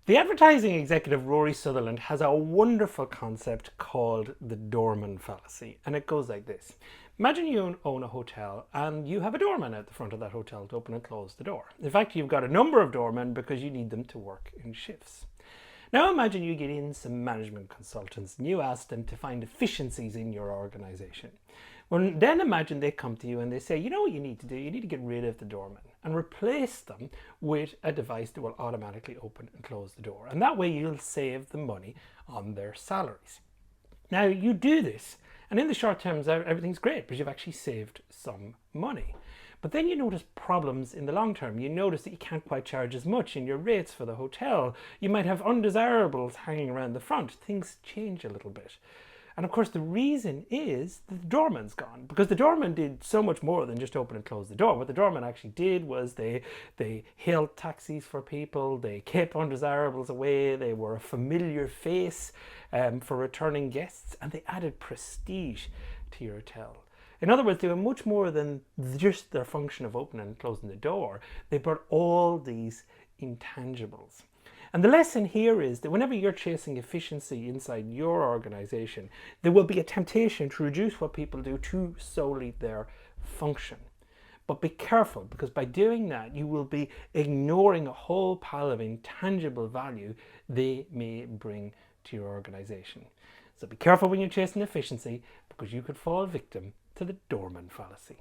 The advertising executive Rory Sutherland has a wonderful concept called the Doorman Fallacy, and it goes like this. Imagine you own a hotel and you have a doorman at the front of that hotel to open and close the door. In fact, you've got a number of doormen because you need them to work in shifts. Now imagine you get in some management consultants and you ask them to find efficiencies in your organization. Well, then imagine they come to you and they say, you know what you need to do? You need to get rid of the doorman and replace them with a device that will automatically open and close the door. And that way you'll save the money on their salaries. Now you do this, and in the short term everything's great because you've actually saved some money. But then you notice problems in the long term. You notice that you can't quite charge as much in your rates for the hotel. You might have undesirables hanging around the front. Things change a little bit. And of course the reason is that the doorman's gone, because the doorman did so much more than just open and close the door. What the doorman actually did was they hailed taxis for people, they kept undesirables away, they were a familiar face for returning guests, and they added prestige to your hotel. In other words, they were much more than just their function of opening and closing the door. They brought all these intangibles. And the lesson here is that whenever you're chasing efficiency inside your organization, there will be a temptation to reduce what people do to solely their function. But be careful, because by doing that, you will be ignoring a whole pile of intangible value they may bring to your organization. So be careful when you're chasing efficiency, because you could fall victim to the doorman fallacy.